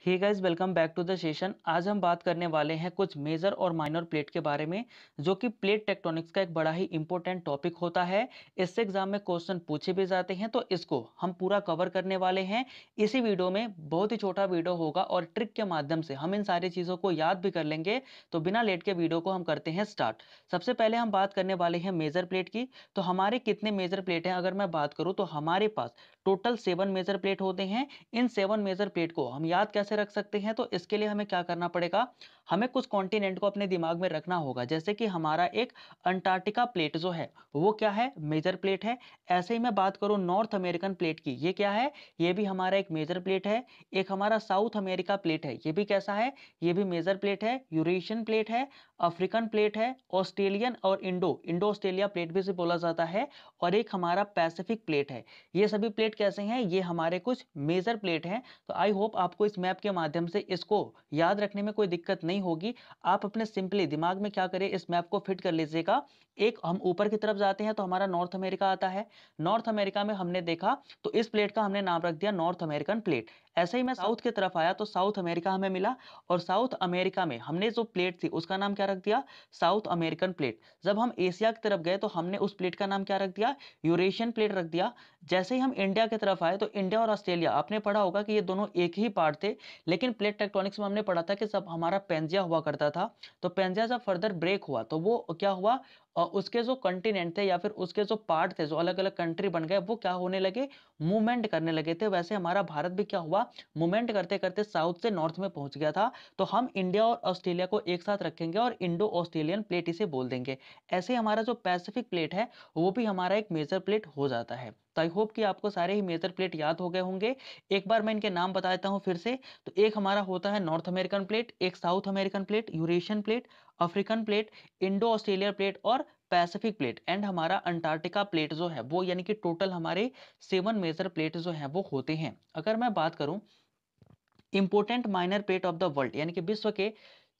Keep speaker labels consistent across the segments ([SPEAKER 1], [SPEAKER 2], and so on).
[SPEAKER 1] Hey guys, welcome back to the session. आज हम बात करने वाले हैं कुछ मेजर और माइनर प्लेट के बारे में, जो कि प्लेट टेक्टोनिक्स का एक बड़ा ही इंपॉर्टेंट टॉपिक होता है। इससे एग्जाम में क्वेश्चन पूछे भी जाते हैं, तो इसको हम पूरा कवर करने वाले हैं इसी वीडियो में। बहुत ही छोटा वीडियो होगा और ट्रिक के माध्यम से हम इन सारी चीजों को याद भी कर लेंगे। तो बिना लेट के वीडियो को हम करते हैं स्टार्ट। सबसे पहले हम बात करने वाले हैं मेजर प्लेट की। तो हमारे कितने मेजर प्लेट हैं अगर मैं बात करूं, तो हमारे पास टोटल 7 मेजर प्लेट होते हैं। इन 7 मेजर प्लेट को हम याद कैसे रख सकते हैं, तो इसके लिए हमें क्या करना पड़ेगा, हमें कुछ कॉन्टिनेंट को अपने दिमाग में रखना होगा। जैसे कि हमारा एक अंटार्कटिका प्लेट जो है वो क्या है, मेजर प्लेट है। ऐसे ही मैं बात करूं नॉर्थ अमेरिकन प्लेट की, ये क्या है, ये भी हमारा एक मेजर प्लेट है। एक हमारा साउथ अमेरिका प्लेट है, ये भी कैसा है, ये भी मेजर प्लेट है। यूरेशियन प्लेट है, अफ्रीकन प्लेट है, ऑस्ट्रेलियन और इंडो इंडो ऑस्ट्रेलिया प्लेट भी से बोला जाता है। और एक हमारा पैसिफिक प्लेट है। ये सभी प्लेट कैसे हैं, ये हमारे कुछ मेजर प्लेट हैं। तो आई होप आपको इस मैप के माध्यम से इसको याद रखने में कोई दिक्कत नहीं होगी। आप अपने सिंपली दिमाग में क्या करें, इस मैप को फिट कर लीजिएगा। एक हम ऊपर की तरफ जाते हैं तो हमारा नॉर्थ अमेरिका आता है। नॉर्थ अमेरिका में हमने देखा तो इस प्लेट का हमने नाम रख दिया नॉर्थ अमेरिकन प्लेट। ऐसे ही मैं साउथ की तरफ आया तो साउथ अमेरिका हमें मिला, और साउथ अमेरिका में हमने जो प्लेट थी उसका नाम क्या रख दिया, साउथ अमेरिकन प्लेट। जब हम एशिया की तरफ गए तो हमने उस प्लेट का नाम क्या रख दिया, यूरेशियन प्लेट रख दिया। जैसे ही हम इंडिया की तरफ आए तो इंडिया और ऑस्ट्रेलिया, आपने पढ़ा होगा कि ये दोनों एक ही पार्ट थे। लेकिन प्लेट टेक्टोनिक्स में हमने पढ़ा था कि जब हमारा पेंजिया हुआ करता था, तो पेंजिया जब फर्दर ब्रेक हुआ तो वो क्या हुआ, उसके जो कंटिनेंट थे या फिर उसके जो पार्ट थे, जो अलग अलग कंट्री बन गए, वो क्या होने लगे, मूवमेंट करने लगे थे। वैसे हमारा भारत भी क्या हुआ, मूवमेंट करते करते साउथ से नॉर्थ में पहुंच गया था। तो हम इंडिया और ऑस्ट्रेलिया को एक साथ रखेंगे और इंडो ऑस्ट्रेलियन प्लेट इसे बोल देंगे। ऐसे ही हमारा जो पैसिफिक प्लेट है वो भी हमारा एक मेजर प्लेट हो जाता है। तो आई होप कि आपको सारे ही मेजर प्लेट याद हो गए होंगे। एक बार मैं इनके नाम बता देता हूं फिर से। तो एक हमारा होता है नॉर्थ अमेरिकन प्लेट, एक south American plate, Eurasian plate, African plate, Indo Australia plate और पैसिफिक प्लेट। एंड हमारा अंटार्कटिका प्लेट जो है वो, यानी कि टोटल हमारे 7 मेजर प्लेट जो है वो होते हैं। अगर मैं बात करूं important minor plate of the world, यानी कि विश्व के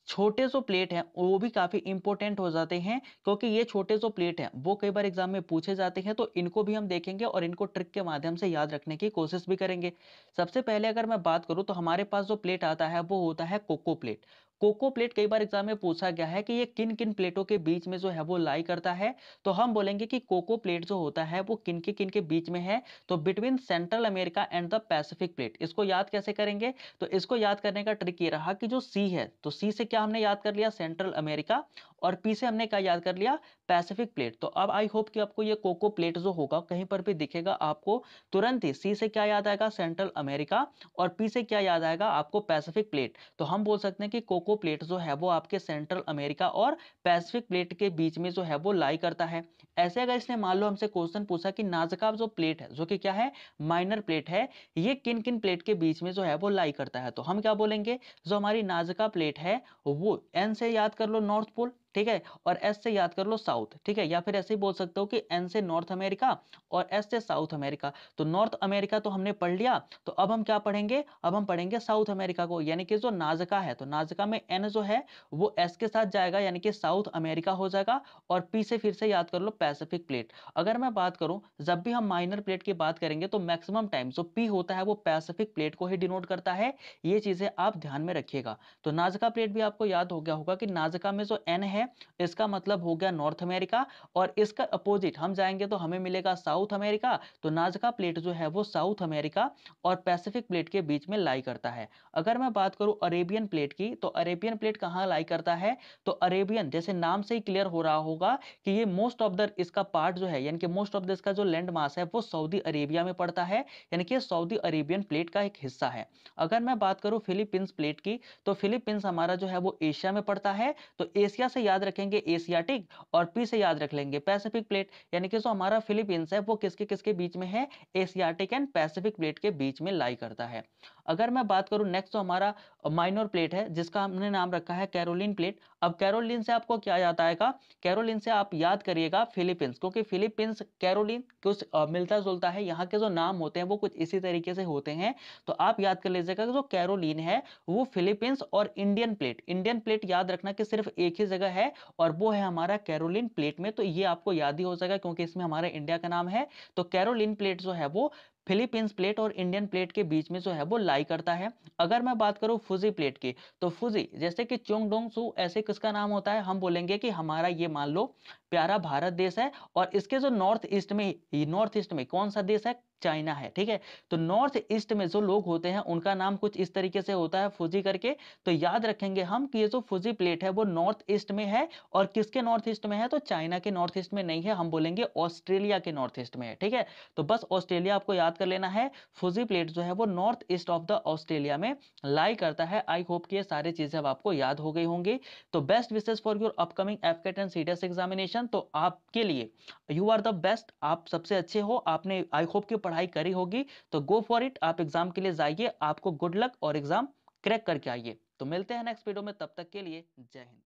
[SPEAKER 1] छोटे जो प्लेट हैं वो भी काफी इंपॉर्टेंट हो जाते हैं, क्योंकि ये छोटे जो प्लेट हैं वो कई बार एग्जाम में पूछे जाते हैं। तो इनको भी हम देखेंगे और इनको ट्रिक के माध्यम से याद रखने की कोशिश भी करेंगे। सबसे पहले अगर मैं बात करूं तो हमारे पास जो प्लेट आता है वो होता है कोको प्लेट। कोको प्लेट कई बार एग्जाम में पूछा गया है कि ये किन किन प्लेटों के बीच में जो है वो लाई करता है। तो हम बोलेंगे कि कोको प्लेट जो होता है वो किन के बीच में है, तो between central America and the Pacific plate. इसको याद कैसे करेंगे, तो इसको याद करने का ट्रिक ये रहा कि जो सी है, तो सी से क्या हमने याद कर लिया, सेंट्रल अमेरिका, और पी से हमने क्या याद कर लिया, पैसिफिक प्लेट। तो अब आई होप कि आपको ये कोको प्लेट जो होगा कहीं पर भी दिखेगा आपको, तुरंत ही सी से क्या याद आएगा, सेंट्रल अमेरिका, और पी से क्या याद आएगा आपको, पैसिफिक प्लेट। तो हम बोल सकते हैं कि कोको प्लेट जो है वो आपके सेंट्रल अमेरिका और पैसिफिक प्लेट के बीच में जो है वो लाई करता है। ऐसे अगर इसने मान लो हमसे क्वेश्चन पूछा कि नाजका जो प्लेट है, जो कि क्या है, माइनर प्लेट है, ये किन किन प्लेट के बीच में जो है वो लाई करता है, तो हम क्या बोलेंगे, जो हमारी नाजका प्लेट है वो एन से याद कर लो नॉर्थ पोल, ठीक है, और एस से याद कर लो साउथ, ठीक है। या फिर ऐसे ही बोल सकते हो कि एन से नॉर्थ अमेरिका और एस से साउथ अमेरिका। तो नॉर्थ अमेरिका तो हमने पढ़ लिया, तो अब हम क्या पढ़ेंगे, अब हम पढ़ेंगे साउथ अमेरिका को। यानी कि जो नाजका है, तो नाजका में एन जो है वो एस के साथ जाएगा, यानी कि साउथ अमेरिका हो जाएगा। और पी से फिर से याद कर लो पैसिफिक प्लेट। अगर मैं बात करूं, जब भी हम माइनर प्लेट की बात करेंगे तो मैक्सिमम टाइम जो पी होता है वो पैसिफिक प्लेट को ही डिनोट करता है। ये चीजें आप ध्यान में रखिएगा। तो नाजका प्लेट भी आपको याद हो गया होगा कि नाजका में जो एन है इसका मतलब हो गया नॉर्थ अमेरिका, और इसका अपोजिट हम जाएंगे तो हमें मिलेगा साउथ अमेरिका। तो नाजका प्लेट जो है वो साउथ अमेरिका और पैसिफिक प्लेट के बीच में लाई करता है। अगर मैं बात करूं अरेबियन प्लेट की, तो अरेबियन प्लेट कहां लाई करता है, तो अरेबियन जैसे नाम से ही क्लियर हो रहा होगा कि ये मोस्ट ऑफ द इसका पार्ट जो है, यानी कि मोस्ट ऑफ द इसका जो लैंड मास है वो सऊदी अरेबिया में पड़ता है, यानी कि सऊदी अरेबियन प्लेट का एक हिस्सा है। अगर मैं बात करूं फिलीपींस प्लेट की, तो फिलीपींस हमारा जो है वो एशिया में पड़ता है। तो एशिया से याद रखेंगे एशियाटिक, और पी से याद रख लेंगे पैसिफिक प्लेट। यानी कि जो हमारा फिलीपींस है वो किसके किसके बीच में है, एशियाटिक एंड पैसिफिक प्लेट के बीच में लाई करता है। अगर मैं बात करूं नेक्स्ट, जो हमारा माइनर प्लेट है जिसका हमने नाम रखा है कैरोलिन प्लेट। अब कैरोलिन से आपको क्या याद आएगा, कैरोलिन से आप याद करिएगा फिलीपींस, क्योंकि फिलीपींस कैरोलिन कुछ मिलता जुलता है, यहाँ के जो नाम होते हैं वो कुछ इसी तरीके से होते हैं। तो आप याद कर लीजिएगा कि जो कैरोलिन है वो फिलीपींस और इंडियन प्लेट, इंडियन प्लेट याद रखना कि सिर्फ एक ही जगह है और वो है हमारा कैरोलिन प्लेट में। तो ये आपको याद ही हो जाएगा क्योंकि इसमें हमारा इंडिया का नाम है। तो कैरोलिन प्लेट जो है वो फिलीपींस प्लेट और इंडियन प्लेट के बीच में जो है वो लाई करता है। अगर मैं बात करूं फुजी प्लेट की, तो फुजी जैसे कि चोंगडोंग सू ऐसे किसका नाम होता है, हम बोलेंगे कि हमारा ये मान लो प्यारा भारत देश है, और इसके जो नॉर्थ ईस्ट में कौन सा देश है, चाइना है, ठीक है। तो नॉर्थ ईस्ट में जो लोग होते हैं उनका नाम कुछ इस तरीके से होता है, फुजी करके। तो याद रखेंगे हम कि ये जो फुजी प्लेट है वो नॉर्थ ईस्ट में है, और किसके नॉर्थ ईस्ट में है, तो चाइना के नॉर्थ ईस्ट में नहीं है, हम बोलेंगे ऑस्ट्रेलिया के नॉर्थ ईस्ट में है, ठीक है। तो बस ऑस्ट्रेलिया आपको याद कर लेना है। फुजी प्लेट जो है वो north east of the Australia में लाई करता है। आई होप कि ये सारी चीजें अब आपको याद हो गई होंगी। तो best wishes for your upcoming AFCAT and CDS examination. तो आपके लिए यू आर द बेस्ट, आप सबसे अच्छे हो, आपने आई होप की पढ़ाई करी होगी। तो गो फॉर इट, आप एग्जाम के लिए जाइए, आपको गुड लक और एग्जाम क्रैक करके आइए। तो मिलते हैं नेक्स्ट वीडियो में, तब तक के लिए जय हिंद।